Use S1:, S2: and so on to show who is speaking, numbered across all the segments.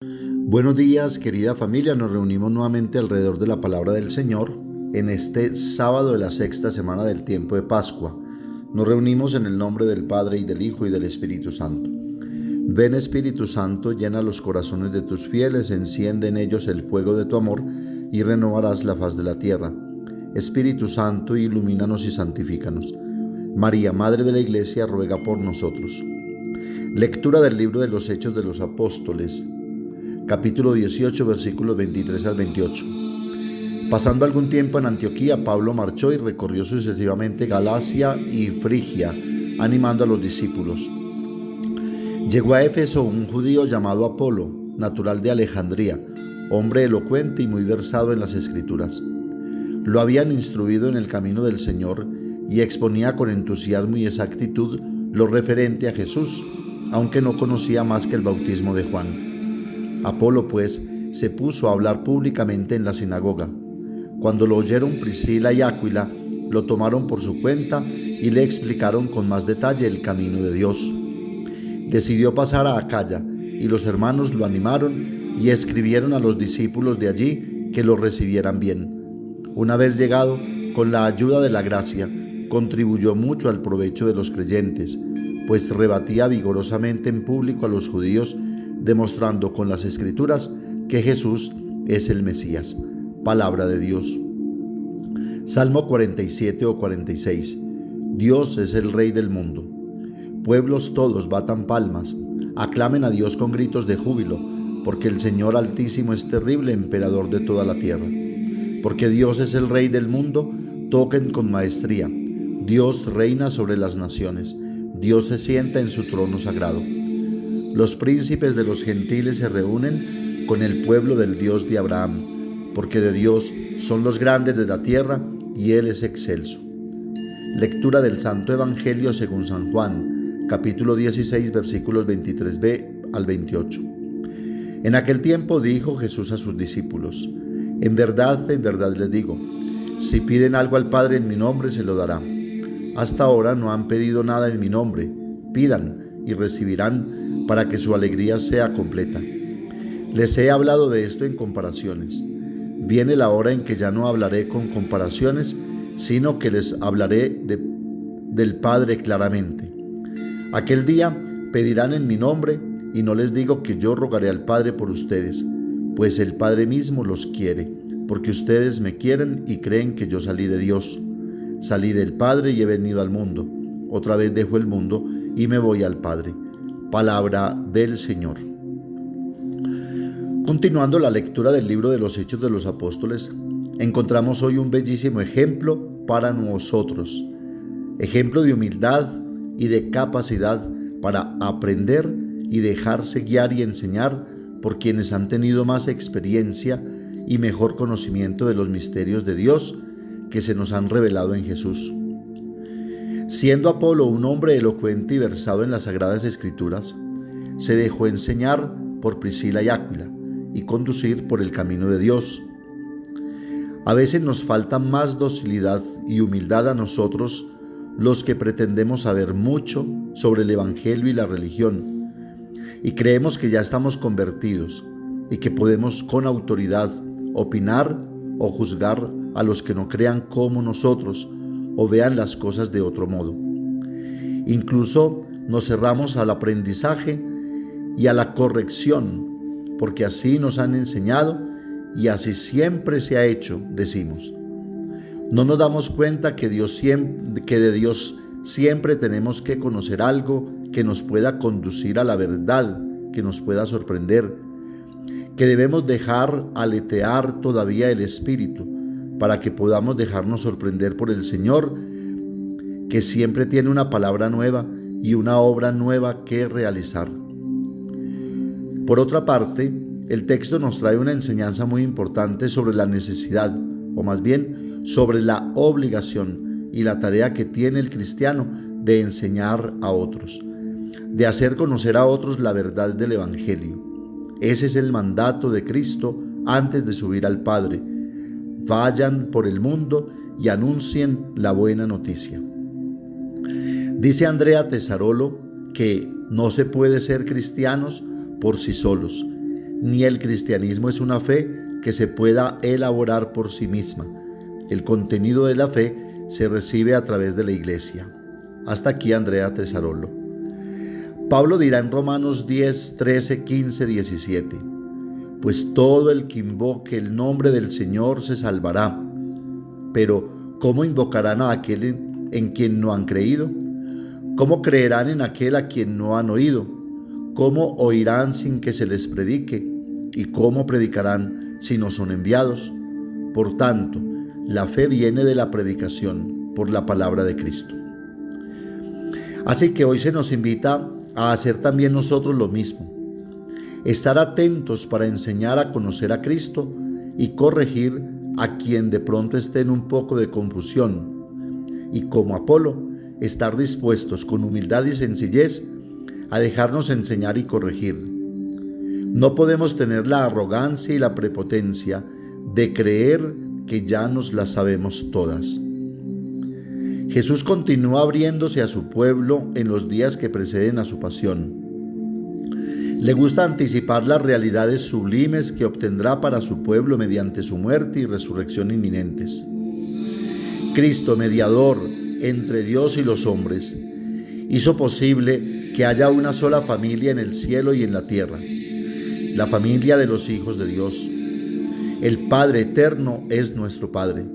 S1: Buenos días, querida familia. Nos reunimos nuevamente alrededor de la palabra del Señor en este sábado de la sexta semana del tiempo de Pascua. Nos reunimos en el nombre del Padre y del Hijo y del Espíritu Santo. Ven, Espíritu Santo, llena los corazones de tus fieles, enciende en ellos el fuego de tu amor y renovarás la faz de la tierra. Espíritu Santo, ilumínanos y santifícanos. María, Madre de la Iglesia, ruega por nosotros. Lectura del libro de los Hechos de los Apóstoles, capítulo 18, versículos 23 al 28. Pasando algún tiempo en Antioquía, Pablo marchó y recorrió sucesivamente Galacia y Frigia, animando a los discípulos. Llegó a Éfeso un judío llamado Apolo, natural de Alejandría, hombre elocuente y muy versado en las Escrituras. Lo habían instruido en el camino del Señor y exponía con entusiasmo y exactitud lo referente a Jesús, aunque no conocía más que el bautismo de Juan. Apolo, pues, se puso a hablar públicamente en la sinagoga. Cuando lo oyeron Priscila y Áquila, lo tomaron por su cuenta y le explicaron con más detalle el camino de Dios. Decidió pasar a Acaya y los hermanos lo animaron y escribieron a los discípulos de allí que lo recibieran bien. Una vez llegado, con la ayuda de la gracia, contribuyó mucho al provecho de los creyentes, pues rebatía vigorosamente en público a los judíos, demostrando con las Escrituras que Jesús es el Mesías. Palabra de Dios. Salmo 47 o 46. Dios es el Rey del mundo. Pueblos todos batan palmas, aclamen a Dios con gritos de júbilo, porque el Señor Altísimo es terrible, emperador de toda la tierra. Porque Dios es el Rey del mundo, toquen con maestría. Dios reina sobre las naciones, Dios se sienta en su trono sagrado. Los príncipes de los gentiles se reúnen con el pueblo del Dios de Abraham, porque de Dios son los grandes de la tierra y Él es excelso. Lectura del Santo Evangelio según San Juan, capítulo 16, versículos 23b al 28. En aquel tiempo dijo Jesús a sus discípulos: en verdad les digo, si piden algo al Padre en mi nombre, se lo dará. Hasta ahora no han pedido nada en mi nombre. Pidan y recibirán, para que su alegría sea completa. Les he hablado de esto en comparaciones. Viene la hora en que ya no hablaré con comparaciones, sino que les hablaré del Padre claramente. Aquel día pedirán en mi nombre, y no les digo que yo rogaré al Padre por ustedes, pues el Padre mismo los quiere, porque ustedes me quieren y creen que yo salí de Dios. Salí del Padre y he venido al mundo. Otra vez dejo el mundo y me voy al Padre. Palabra del Señor. Continuando la lectura del libro de los Hechos de los Apóstoles, encontramos hoy un bellísimo ejemplo para nosotros. Ejemplo de humildad y de capacidad para aprender y dejarse guiar y enseñar por quienes han tenido más experiencia y mejor conocimiento de los misterios de Dios que se nos han revelado en Jesús. Siendo Apolo un hombre elocuente y versado en las Sagradas Escrituras, se dejó enseñar por Priscila y Áquila y conducir por el camino de Dios. A veces nos falta más docilidad y humildad a nosotros, los que pretendemos saber mucho sobre el Evangelio y la religión, y creemos que ya estamos convertidos y que podemos con autoridad opinar o juzgar a los que no crean como nosotros o vean las cosas de otro modo. Incluso nos cerramos al aprendizaje y a la corrección, porque así nos han enseñado y así siempre se ha hecho, decimos. No nos damos cuenta que de Dios siempre tenemos que conocer algo que nos pueda conducir a la verdad, que nos pueda sorprender, que debemos dejar aletear todavía el Espíritu para que podamos dejarnos sorprender por el Señor, que siempre tiene una palabra nueva y una obra nueva que realizar. Por otra parte, el texto nos trae una enseñanza muy importante sobre la necesidad, o más bien sobre la obligación y la tarea que tiene el cristiano de enseñar a otros, de hacer conocer a otros la verdad del Evangelio. Ese es el mandato de Cristo antes de subir al Padre. Vayan por el mundo y anuncien la buena noticia. Dice Andrea Tesarolo que no se puede ser cristianos por sí solos, ni el cristianismo es una fe que se pueda elaborar por sí misma. El contenido de la fe se recibe a través de la Iglesia. Hasta aquí Andrea Tresarolo. Pablo dirá en Romanos 10, 13, 15, 17: pues todo el que invoque el nombre del Señor se salvará. Pero ¿cómo invocarán a aquel en quien no han creído? ¿Cómo creerán en aquel a quien no han oído? ¿Cómo oirán sin que se les predique? ¿Y cómo predicarán si no son enviados? Por tanto, la fe viene de la predicación por la palabra de Cristo. Así que hoy se nos invita a hacer también nosotros lo mismo. Estar atentos para enseñar a conocer a Cristo y corregir a quien de pronto esté en un poco de confusión. Y como Apolo, estar dispuestos con humildad y sencillez a dejarnos enseñar y corregir. No podemos tener la arrogancia y la prepotencia de creer que ya nos las sabemos todas. Jesús continúa abriéndose a su pueblo en los días que preceden a su pasión. Le gusta anticipar las realidades sublimes que obtendrá para su pueblo mediante su muerte y resurrección inminentes. Cristo, mediador entre Dios y los hombres, hizo posible que haya una sola familia en el cielo y en la tierra, la familia de los hijos de Dios. El Padre eterno es nuestro Padre.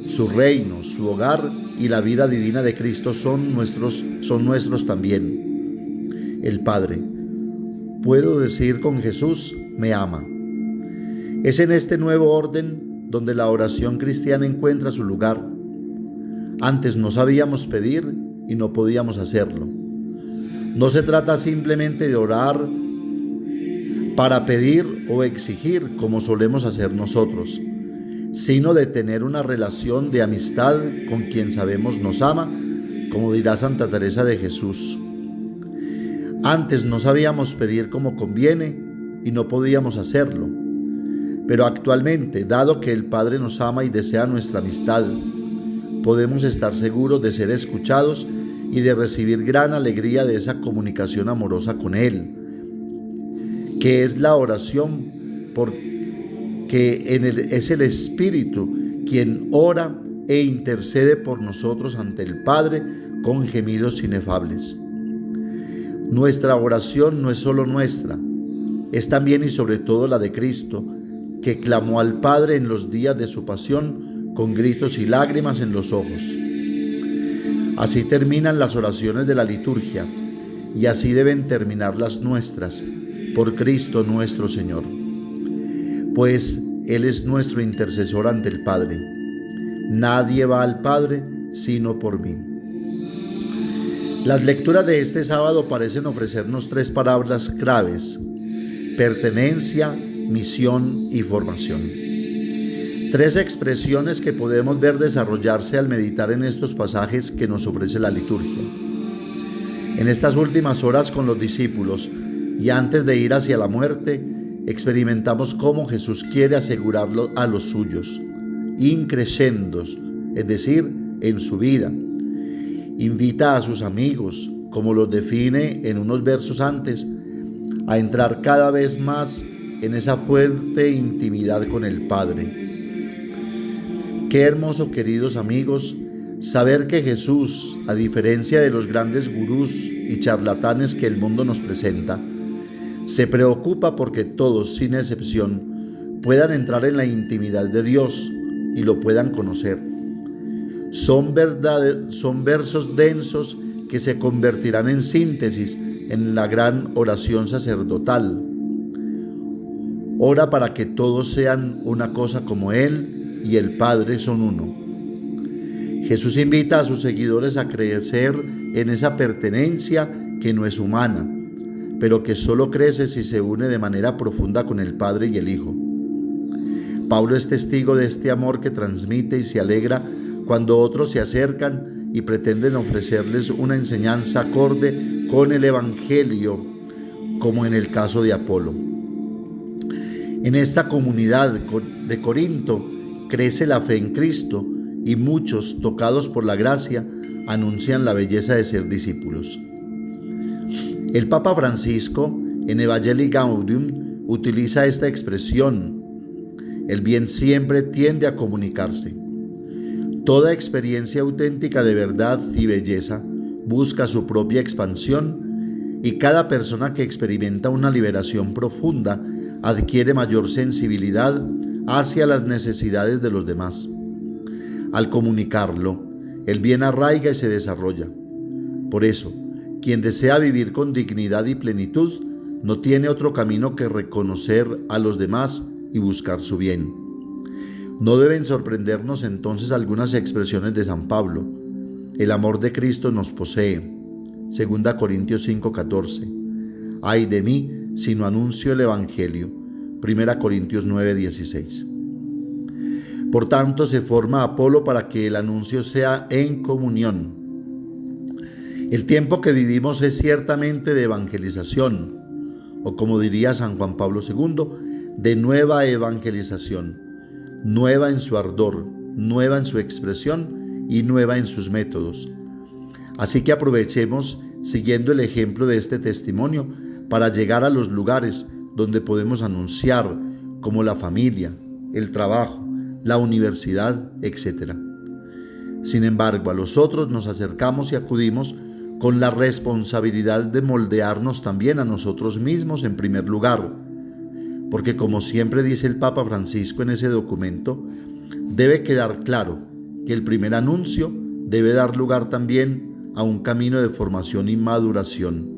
S1: Su reino, su hogar y la vida divina de Cristo son nuestros también. El Padre, puedo decir con Jesús, me ama. Es en este nuevo orden donde la oración cristiana encuentra su lugar. Antes no sabíamos pedir y no podíamos hacerlo. No se trata simplemente de orar para pedir o exigir como solemos hacer nosotros, sino de tener una relación de amistad con quien sabemos nos ama, como dirá Santa Teresa de Jesús. Antes no sabíamos pedir como conviene y no podíamos hacerlo, pero actualmente, dado que el Padre nos ama y desea nuestra amistad, podemos estar seguros de ser escuchados y de recibir gran alegría de esa comunicación amorosa con Él, que es la oración, porque es el Espíritu quien ora e intercede por nosotros ante el Padre con gemidos inefables. Nuestra oración no es solo nuestra, es también y sobre todo la de Cristo, que clamó al Padre en los días de su pasión con gritos y lágrimas en los ojos. Así terminan las oraciones de la liturgia, y así deben terminar las nuestras, por Cristo nuestro Señor. Pues Él es nuestro intercesor ante el Padre. Nadie va al Padre sino por mí. Las lecturas de este sábado parecen ofrecernos tres palabras claves: pertenencia, misión y formación. Tres expresiones que podemos ver desarrollarse al meditar en estos pasajes que nos ofrece la liturgia. En estas últimas horas con los discípulos y antes de ir hacia la muerte, experimentamos cómo Jesús quiere asegurarlo a los suyos, in crescendos, es decir, en su vida. Invita a sus amigos, como los define en unos versos antes, a entrar cada vez más en esa fuerte intimidad con el Padre. Qué hermoso, queridos amigos, saber que Jesús, a diferencia de los grandes gurús y charlatanes que el mundo nos presenta, se preocupa porque todos, sin excepción, puedan entrar en la intimidad de Dios y lo puedan conocer. Son versos densos que se convertirán en síntesis en la gran oración sacerdotal. Ora para que todos sean una cosa como Él y el Padre son uno. Jesús invita a sus seguidores a crecer en esa pertenencia que no es humana, pero que solo crece si se une de manera profunda con el Padre y el Hijo. Pablo es testigo de este amor que transmite y se alegra cuando otros se acercan y pretenden ofrecerles una enseñanza acorde con el Evangelio, como en el caso de Apolo. En esta comunidad de Corinto crece la fe en Cristo y muchos, tocados por la gracia, anuncian la belleza de ser discípulos. El Papa Francisco, en Evangelii Gaudium, utiliza esta expresión. El bien siempre tiende a comunicarse. Toda experiencia auténtica de verdad y belleza busca su propia expansión y cada persona que experimenta una liberación profunda adquiere mayor sensibilidad hacia las necesidades de los demás. Al comunicarlo, el bien arraiga y se desarrolla. Por eso, quien desea vivir con dignidad y plenitud no tiene otro camino que reconocer a los demás y buscar su bien. No deben sorprendernos entonces algunas expresiones de San Pablo. El amor de Cristo nos posee. 2 Corintios 5:14. Ay de mí si no anuncio el Evangelio. 1 Corintios 9:16. Por tanto, se forma Apolo para que el anuncio sea en comunión. El tiempo que vivimos es ciertamente de evangelización, o como diría San Juan Pablo II, de nueva evangelización, nueva en su ardor, nueva en su expresión y nueva en sus métodos. Así que aprovechemos, siguiendo el ejemplo de este testimonio, para llegar a los lugares donde podemos anunciar, como la familia, el trabajo, la universidad, etc. Sin embargo, a los otros nos acercamos y acudimos con la responsabilidad de moldearnos también a nosotros mismos en primer lugar, porque como siempre dice el Papa Francisco en ese documento, debe quedar claro que el primer anuncio debe dar lugar también a un camino de formación y maduración.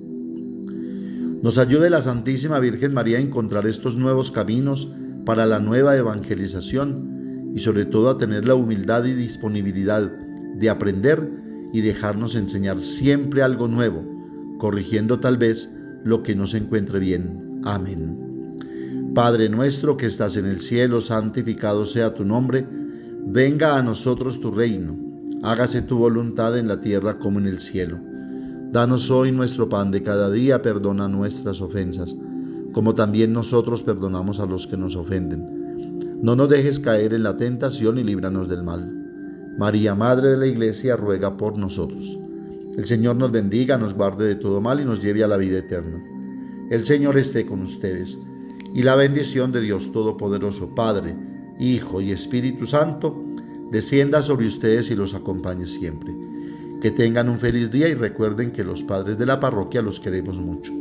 S1: Nos ayude la Santísima Virgen María a encontrar estos nuevos caminos para la nueva evangelización y sobre todo a tener la humildad y disponibilidad de aprender y dejarnos enseñar siempre algo nuevo, corrigiendo tal vez lo que no se encuentre bien. Amén. Padre nuestro que estás en el cielo, santificado sea tu nombre. Venga a nosotros tu reino. Hágase tu voluntad en la tierra como en el cielo. Danos hoy nuestro pan de cada día. Perdona nuestras ofensas, como también nosotros perdonamos a los que nos ofenden. No nos dejes caer en la tentación y líbranos del mal. María, Madre de la Iglesia, ruega por nosotros. El Señor nos bendiga, nos guarde de todo mal y nos lleve a la vida eterna. El Señor esté con ustedes, y la bendición de Dios Todopoderoso, Padre, Hijo y Espíritu Santo, descienda sobre ustedes y los acompañe siempre. Que tengan un feliz día y recuerden que los padres de la parroquia los queremos mucho.